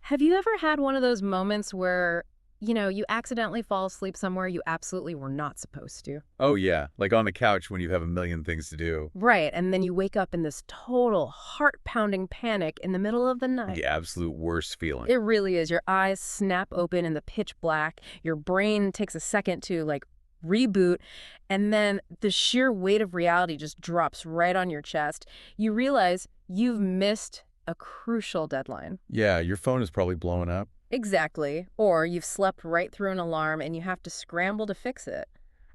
Have you ever had one of those moments where, you accidentally fall asleep somewhere you absolutely were not supposed to? Oh, yeah, like on the couch when you have a million things to do. Right, and then you wake up in this total heart-pounding panic in the middle of the night. The absolute worst feeling. It really is. Your eyes snap open in the pitch black. Your brain takes a second to, reboot. And then the sheer weight of reality just drops right on your chest. You realize you've missed a crucial deadline. Yeah, your phone is probably blowing up. Exactly. Or you've slept right through an alarm and you have to scramble to fix it.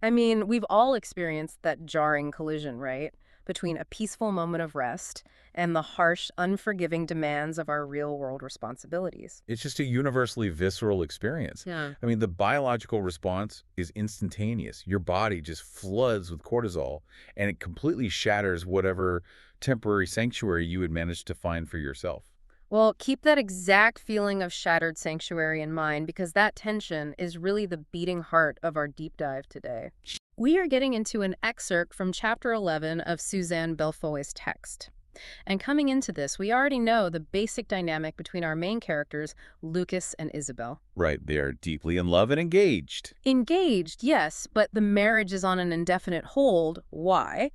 I mean, we've all experienced that jarring collision, right? Between a peaceful moment of rest and the harsh, unforgiving demands of our real-world responsibilities. It's just a universally visceral experience. Yeah. I mean, the biological response is instantaneous. Your body just floods with cortisol, and it completely shatters whatever temporary sanctuary you had managed to find for yourself. Well, keep that exact feeling of shattered sanctuary in mind because that tension is really the beating heart of our deep dive today. We are getting into an excerpt from chapter 11 of Suzanne Bellefeuille's text. And coming into this, we already know the basic dynamic between our main characters, Lucas and Isabelle. Right, they are deeply in love and engaged. Engaged, yes, but the marriage is on an indefinite hold. Why?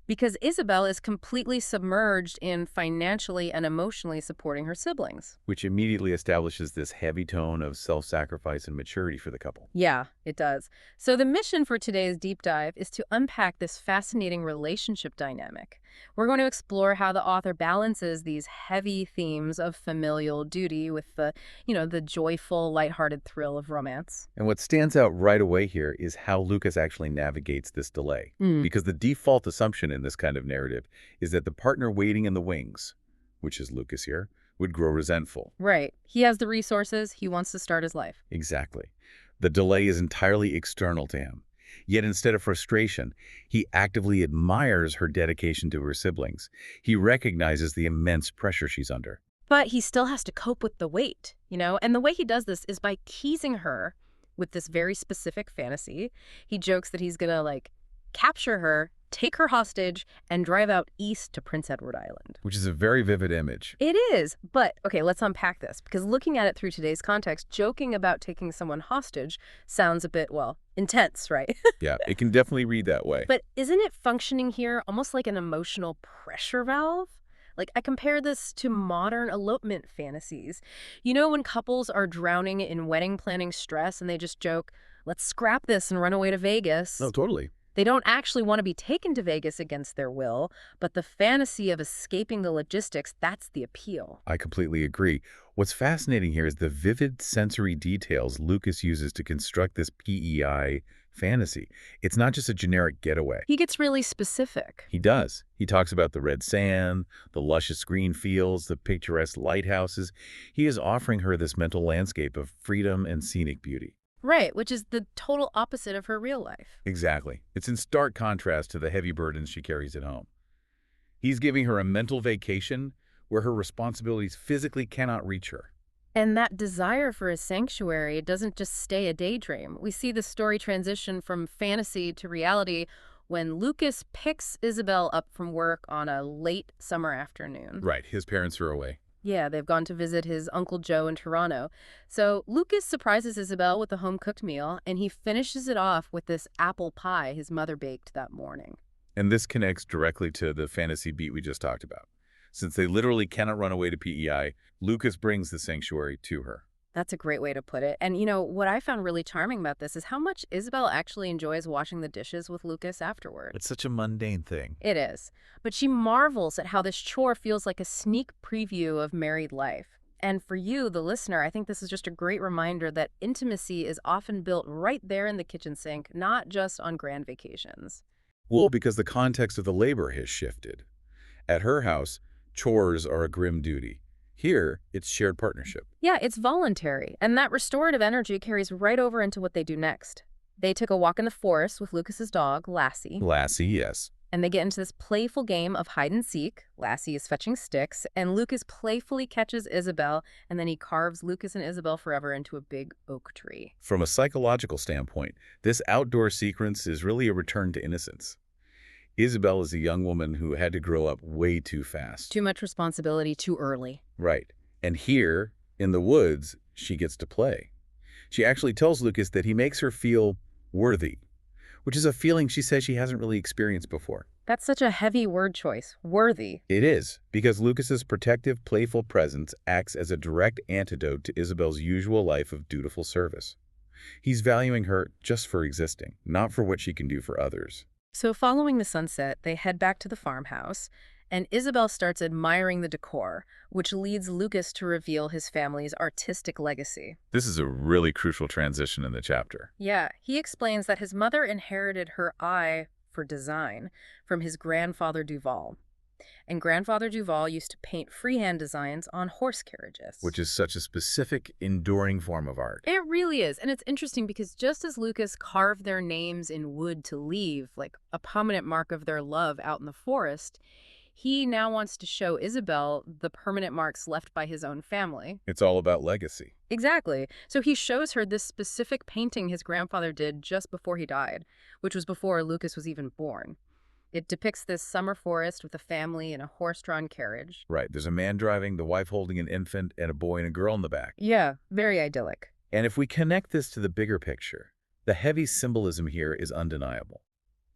Because Isabelle is completely submerged in financially and emotionally supporting her siblings. Which immediately establishes this heavy tone of self-sacrifice and maturity for the couple. Yeah, it does. So the mission for today's deep dive is to unpack this fascinating relationship dynamic. We're going to explore how the author balances these heavy themes of familial duty with the joyful, lighthearted thrill of romance. And what stands out right away here is how Lucas actually navigates this delay. Because the default assumption in this kind of narrative is that the partner waiting in the wings, which is Lucas here, would grow resentful. Right. He has the resources. He wants to start his life. Exactly. The delay is entirely external to him. Yet instead of frustration, he actively admires her dedication to her siblings. He recognizes the immense pressure she's under. But he still has to cope with the weight, And the way he does this is by teasing her with this very specific fantasy. He jokes that he's gonna, capture her, take her hostage, and drive out east to Prince Edward Island. Which is a very vivid image. It is, but okay, let's unpack this, because looking at it through today's context, joking about taking someone hostage sounds a bit, intense, right? Yeah, it can definitely read that way. But isn't it functioning here almost like an emotional pressure valve? I compare this to modern elopement fantasies. When couples are drowning in wedding planning stress and they just joke, let's scrap this and run away to Vegas. No, totally. They don't actually want to be taken to Vegas against their will, but the fantasy of escaping the logistics, that's the appeal. I completely agree. What's fascinating here is the vivid sensory details Lucas uses to construct this PEI fantasy. It's not just a generic getaway. He gets really specific. He does. He talks about the red sand, the luscious green fields, the picturesque lighthouses. He is offering her this mental landscape of freedom and scenic beauty. Right, which is the total opposite of her real life. Exactly. It's in stark contrast to the heavy burdens she carries at home. He's giving her a mental vacation where her responsibilities physically cannot reach her. And that desire for a sanctuary doesn't just stay a daydream. We see the story transition from fantasy to reality when Lucas picks Isabelle up from work on a late summer afternoon. Right, his parents are away. Yeah, they've gone to visit his Uncle Joe in Toronto. So Lucas surprises Isabelle with a home-cooked meal, and he finishes it off with this apple pie his mother baked that morning. And this connects directly to the fantasy beat we just talked about. Since they literally cannot run away to PEI, Lucas brings the sanctuary to her. That's a great way to put it. And what I found really charming about this is how much Isabelle actually enjoys washing the dishes with Lucas afterward. It's such a mundane thing. It is. But she marvels at how this chore feels like a sneak preview of married life. And for you, the listener, I think this is just a great reminder that intimacy is often built right there in the kitchen sink, not just on grand vacations. Well, because the context of the labor has shifted. At her house, chores are a grim duty. Here, it's shared partnership. Yeah, it's voluntary, and that restorative energy carries right over into what they do next. They took a walk in the forest with Lucas's dog, Lassie. Lassie, yes. And they get into this playful game of hide and seek. Lassie is fetching sticks, and Lucas playfully catches Isabelle, and then he carves Lucas and Isabelle Forever into a big oak tree. From a psychological standpoint, this outdoor sequence is really a return to innocence. Isabelle is a young woman who had to grow up way too fast. Too much responsibility too early. Right. And here, In the woods, she gets to play. She actually tells Lucas that he makes her feel worthy, which is a feeling she says she hasn't really experienced before. That's such a heavy word choice. Worthy. It is, because Lucas's protective, playful presence acts as a direct antidote to Isabelle's usual life of dutiful service. He's valuing her just for existing, not for what she can do for others. So following the sunset, they head back to the farmhouse, and Isabelle starts admiring the decor, which leads Lucas to reveal his family's artistic legacy. This is a really crucial transition in the chapter. Yeah, he explains that his mother inherited her eye for design from his grandfather Duval. And grandfather Duval used to paint freehand designs on horse carriages. Which is such a specific, enduring form of art. It really is. And it's interesting because just as Lucas carved their names in wood to leave, like a permanent mark of their love out in the forest, he now wants to show Isabelle the permanent marks left by his own family. It's all about legacy. Exactly. So he shows her this specific painting his grandfather did just before he died, which was before Lucas was even born. It depicts this summer forest with a family in a horse-drawn carriage. Right. There's a man driving, the wife holding an infant, and a boy and a girl in the back. Yeah, very idyllic. And if we connect this to the bigger picture, the heavy symbolism here is undeniable.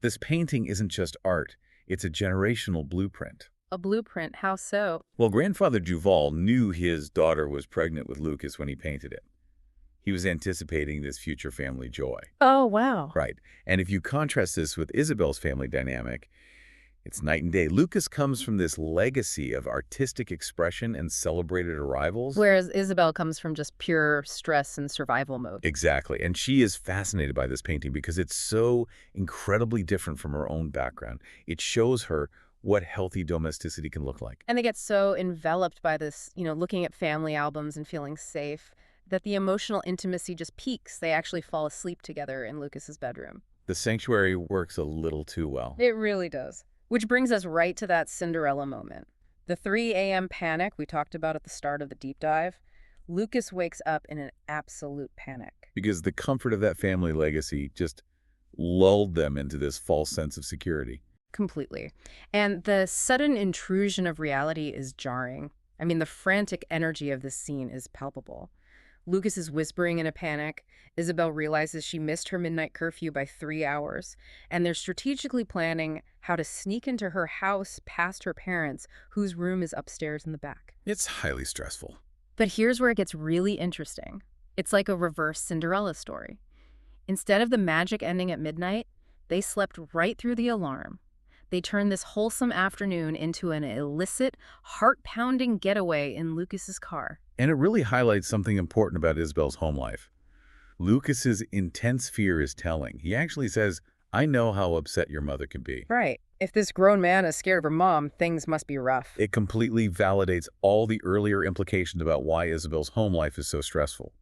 This painting isn't just art. It's a generational blueprint. A blueprint? How so? Well, grandfather Duval knew his daughter was pregnant with Lucas when he painted it. He was anticipating this future family joy. Oh, wow. Right. And if you contrast this with Isabelle's family dynamic, it's night and day. Lucas comes from this legacy of artistic expression and celebrated arrivals. Whereas Isabelle comes from just pure stress and survival mode. Exactly. And she is fascinated by this painting because it's so incredibly different from her own background. It shows her what healthy domesticity can look like. And they get so enveloped by this, looking at family albums and feeling safe, that the emotional intimacy just peaks. They actually fall asleep together in Lucas's bedroom. The sanctuary works a little too well. It really does. Which brings us right to that Cinderella moment. The 3 a.m. panic we talked about at the start of the deep dive. Lucas wakes up in an absolute panic. Because the comfort of that family legacy just lulled them into this false sense of security. Completely. And the sudden intrusion of reality is jarring. I mean, the frantic energy of this scene is palpable. Lucas is whispering in a panic. Isabelle realizes she missed her midnight curfew by 3 hours, and they're strategically planning how to sneak into her house past her parents, whose room is upstairs in the back. It's highly stressful. But here's where it gets really interesting. It's like a reverse Cinderella story. Instead of the magic ending at midnight, they slept right through the alarm. They turned this wholesome afternoon into an illicit, heart-pounding getaway in Lucas's car. And it really highlights something important about Isabelle's home life. Lucas's intense fear is telling. He actually says, I know how upset your mother can be. Right. If this grown man is scared of her mom, things must be rough. It completely validates all the earlier implications about why Isabelle's home life is so stressful.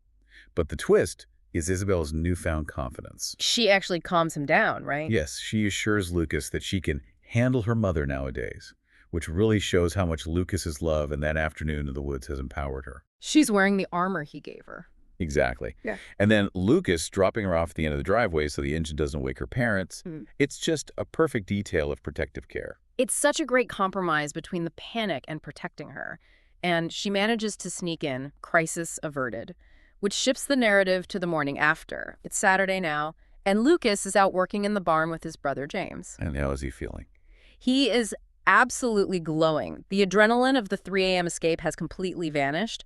But the twist is Isabelle's newfound confidence. She actually calms him down, right? Yes, she assures Lucas that she can handle her mother nowadays, which really shows how much Lucas's love in that afternoon in the woods has empowered her. She's wearing the armor he gave her. Exactly. Yeah. And then Lucas dropping her off at the end of the driveway so the engine doesn't wake her parents. It's just a perfect detail of protective care. It's such a great compromise between the panic and protecting her. And she manages to sneak in, crisis averted, which shifts the narrative to the morning after. It's Saturday now, and Lucas is out working in the barn with his brother James. And how is he feeling? He is absolutely glowing. The adrenaline of the 3 a.m. escape has completely vanished.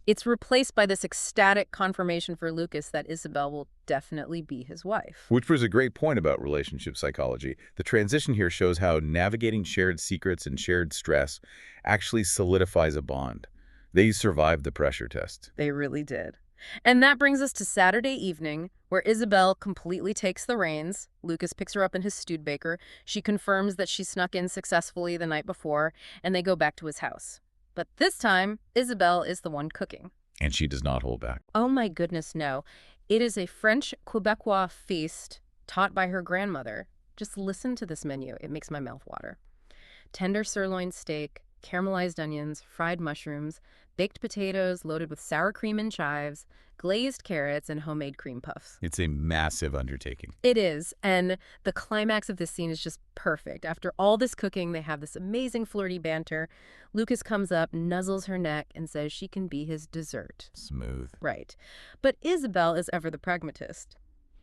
It's replaced by this ecstatic confirmation for Lucas that Isabelle will definitely be his wife. Which was a great point about relationship psychology. The transition here shows how navigating shared secrets and shared stress actually solidifies a bond. They survived the pressure test. They really did. And that brings us to Saturday evening, where Isabelle completely takes the reins. Lucas picks her up in his Studebaker. She confirms that she snuck in successfully the night before, and they go back to his house. But this time, Isabelle is the one cooking. And she does not hold back. Oh my goodness, no. It is a French Quebecois feast taught by her grandmother. Just listen to this menu. It makes my mouth water. Tender sirloin steak, caramelized onions, fried mushrooms, baked potatoes loaded with sour cream and chives, glazed carrots, and homemade cream puffs. It's a massive undertaking. It is, and the climax of this scene is just perfect. After all this cooking, they have this amazing flirty banter. Lucas comes up, nuzzles her neck, and says she can be his dessert. Smooth. Right. But Isabelle is ever the pragmatist.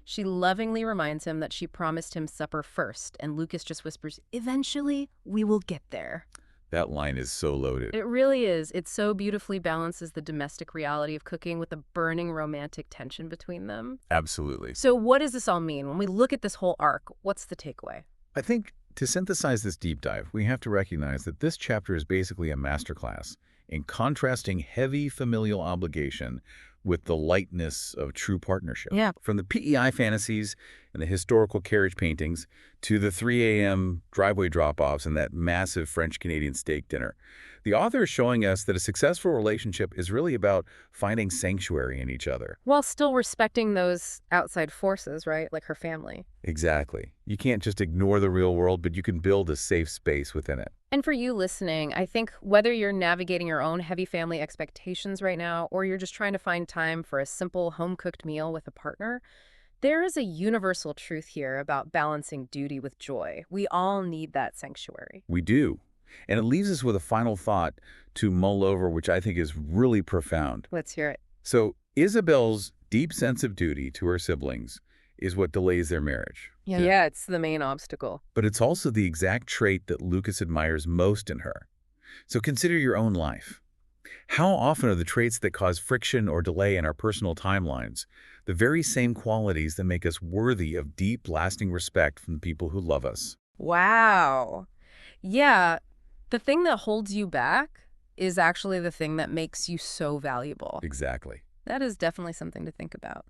She lovingly reminds him that she promised him supper first, and Lucas just whispers, "Eventually, we will get there." That line is so loaded. It really is. It so beautifully balances the domestic reality of cooking with the burning romantic tension between them. Absolutely. So what does this all mean? When we look at this whole arc, what's the takeaway? I think to synthesize this deep dive, we have to recognize that this chapter is basically a masterclass in contrasting heavy familial obligation with the lightness of true partnership. Yeah. From the PEI fantasies and the historical carriage paintings to the 3 a.m. driveway drop-offs and that massive French-Canadian steak dinner, the author is showing us that a successful relationship is really about finding sanctuary in each other. While still respecting those outside forces, right? Like her family. Exactly. You can't just ignore the real world, but you can build a safe space within it. And for you listening, I think whether you're navigating your own heavy family expectations right now, or you're just trying to find time for a simple home-cooked meal with a partner, there is a universal truth here about balancing duty with joy. We all need that sanctuary. We do. And it leaves us with a final thought to mull over, which I think is really profound. Let's hear it. So Isabelle's deep sense of duty to her siblings is what delays their marriage. Yeah, it's the main obstacle. But it's also the exact trait that Lucas admires most in her. So consider your own life. How often are the traits that cause friction or delay in our personal timelines the very same qualities that make us worthy of deep, lasting respect from the people who love us? Wow. Yeah, the thing that holds you back is actually the thing that makes you so valuable. Exactly. That is definitely something to think about.